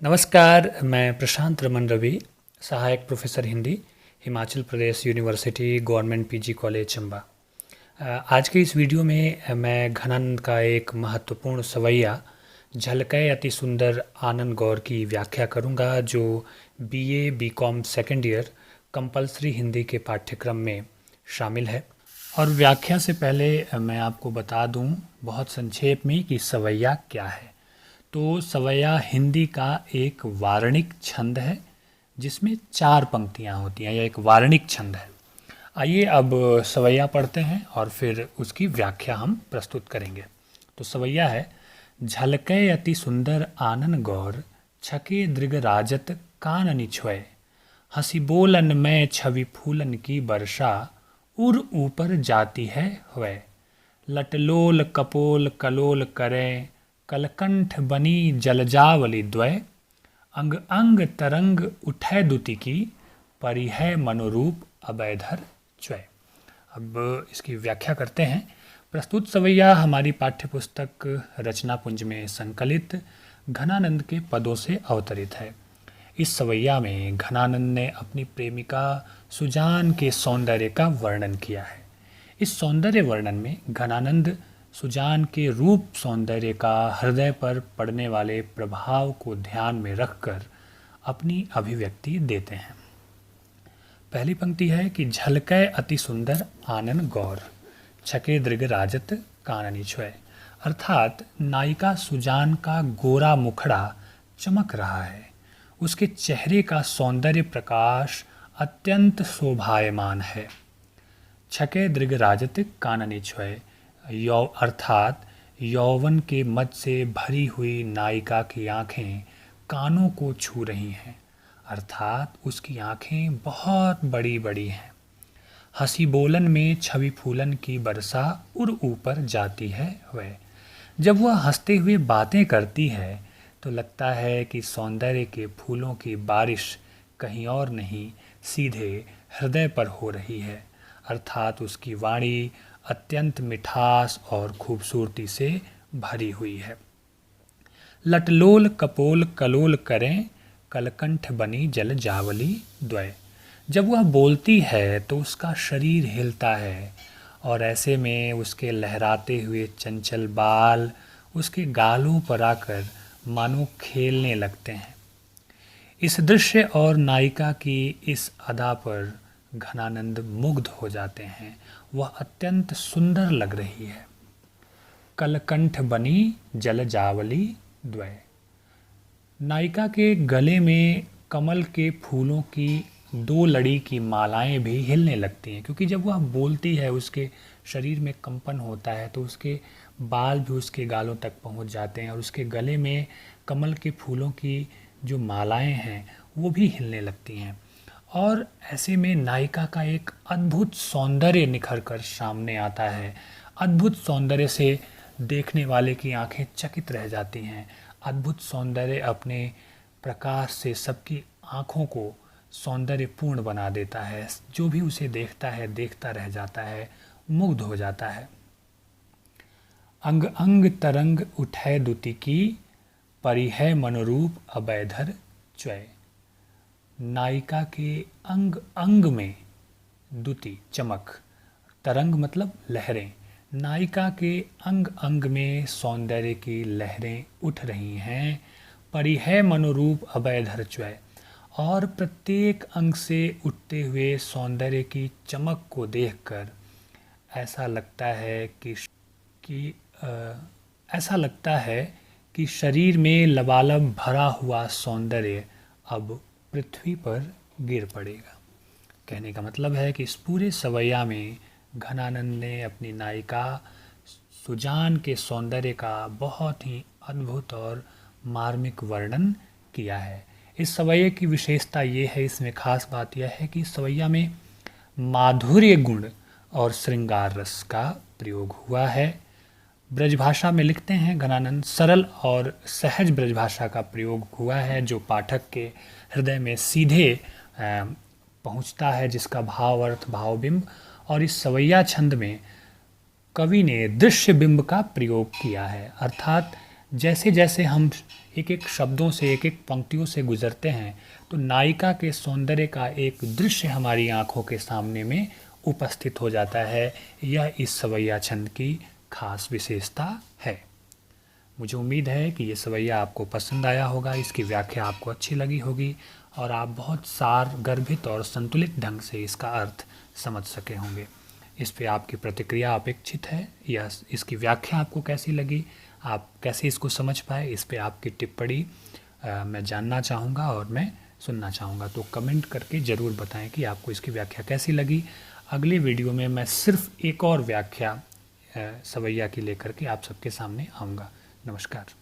नमस्कार, मैं प्रशांत रमन रवि, सहायक professor Hindi, Himachal Pradesh university government PG college Chamba. आज के इस वीडियो में मैं घनानंद का एक महत्वपूर्ण सवैया झलकय अति सुंदर आनंद गौर की व्याख्या करूंगा, जो BA BCom second year compulsory Hindi के पाठ्यक्रम में शामिल है। और व्याख्या से पहले मैं आपको बता दूं बहुत संक्षेप में कि सवैया क्या है। तो सवैया हिंदी का एक वार्णिक छंद है जिसमें 4 पंक्तियां होती हैं। यह एक वार्णिक छंद है। आइए अब सवैया पढ़ते हैं और फिर उसकी व्याख्या हम प्रस्तुत करेंगे। तो सवैया है, झलके अति सुंदर आनन गौर, छके दृग राजत काननि छ्वय, हंसी बोलन में छवि फूलन की वर्षा, उर ऊपर जाती है हवै, लटलोल कपोल कलोल करें, कलकंठ बनी जलजावली द्वय, अंग अंग तरंग उठै दुति की, परिहै मनोरूप अभयधर च्वय। अब इसकी व्याख्या करते हैं। प्रस्तुत सवैया हमारी पाठ्यपुस्तक रचना पुंज में संकलित घनानंद के पदों से अवतरित है। इस सवैया में घनानंद ने अपनी प्रेमिका सुजान के सौंदर्य का वर्णन किया है। इस सौंदर्य वर्णन में घनानंद सुजान के रूप सौंदर्य का हृदय पर पड़ने वाले प्रभाव को ध्यान में रखकर अपनी अभिव्यक्ति देते हैं। पहली पंक्ति है कि झलकै अति सुंदर आनन गौर, छके दृग राजत काननि छ्वय। अर्थात नायिका सुजान का गोरा मुखड़ा चमक रहा है। उसके चेहरे का सौंदर्य प्रकाश अत्यंत शोभायमान है। छके दृग राजत काननि छ्वय, अर्थात यौवन के मद से भरी हुई नायिका की आंखें कानों को छू रही हैं, अर्थात उसकी आंखें बहुत बड़ी बड़ी हैं। हंसी बोलन में छवि फूलन की वर्षा उर ऊपर जाती है वह। जब वह हंसते हुए बातें करती है तो लगता है कि सौंदर्य के फूलों की बारिश कहीं और नहीं, सीधे हृदय पर हो रही है, अर्थात उसकी वाणी अत्यंत मिठास और खूबसूरती से भरी हुई है। लटलोल कपोल कलोल करें, कलकंठ बनी जल जावली द्वय। जब वह बोलती है तो उसका शरीर हिलता है और ऐसे में उसके लहराते हुए चंचल बाल उसके गालों पर आकर मानो खेलने लगते हैं। इस दृश्य और नायिका की इस अदा पर घनानंद मुग्ध हो जाते हैं। वह अत्यंत सुंदर लग रही है। कलकंठ बनी जल जावली द्वय। नायिका के गले में कमल के फूलों की 2 लड़ी की मालाएं भी हिलने लगती हैं, क्योंकि जब वह बोलती है उसके शरीर में कंपन होता है तो उसके बाल भी उसके गालों तक पहुंच जाते हैं और उसके गले में कमल के फूलों की जो मालाएं हैं वो भी हिलने लगती हैं। और ऐसे में नायिका का एक अद्भुत सौंदर्य निखर कर सामने आता है। अद्भुत सौंदर्य से देखने वाले की आंखें चकित रह जाती हैं। अद्भुत सौंदर्य अपने प्रकाश से सबकी आंखों को सौंदर्यपूर्ण बना देता है। जो भी उसे देखता है देखता रह जाता है, मुग्ध हो जाता है। अंग अंग तरंग उठै दुति की, परिहै मनोरूप अभयधर च्वय। नायिका के अंग अंग में दुति चमक, तरंग मतलब लहरें, नायिका के अंग अंग में सौंदर्य की लहरें उठ रही हैं। परिहै मनोरूप अभयधर च्वय, और प्रत्येक अंग से उठते हुए सौंदर्य की चमक को देखकर ऐसा लगता है कि ऐसा लगता है कि शरीर में लबालब भरा हुआ सौंदर्य अब पृथ्वी पर गिर पड़ेगा। कहने का मतलब है कि इस पूरे सवैया में घनानंद ने अपनी नायिका सुजान के सौंदर्य का बहुत ही अद्भुत और मार्मिक वर्णन किया है। इस सवैये की विशेषता ये है, इसमें खास बात यह है कि इस सवैया में माधुर्य गुण और श्रृंगार रस का प्रयोग हुआ है। ब्रजभाषा में लिखते हैं घनानंद, सरल और सहज ब्रजभाषा का प्रयोग हुआ है जो पाठक के हृदय में सीधे पहुंचता है, जिसका भाव अर्थ भावबिंब। और इस सवैया छंद में कवि ने दृश्य बिंब का प्रयोग किया है, अर्थात जैसे जैसे हम एक एक शब्दों से, एक एक पंक्तियों से गुजरते हैं, तो नायिका के सौंदर्य का एक दृश्य हमारी आंखों के सामने में उपस्थित हो जाता है। यह इस सवैया छंद की खास विशेषता है। मुझे उम्मीद है कि ये सवैया आपको पसंद आया होगा, इसकी व्याख्या आपको अच्छी लगी होगी और आप बहुत सार गर्भित और संतुलित ढंग से इसका अर्थ समझ सके होंगे। इस पे आपकी प्रतिक्रिया अपेक्षित है। यह इसकी व्याख्या आपको कैसी लगी, आप कैसे इसको समझ पाए, इस पे आपकी टिप्पणी मैं जानना चाहूँगा और मैं सुनना चाहूँगा। तो कमेंट करके ज़रूर बताएं कि आपको इसकी व्याख्या कैसी लगी। अगली वीडियो में मैं सिर्फ एक और व्याख्या सवैया की लेकर के आप सबके सामने आऊँगा। नमस्कार।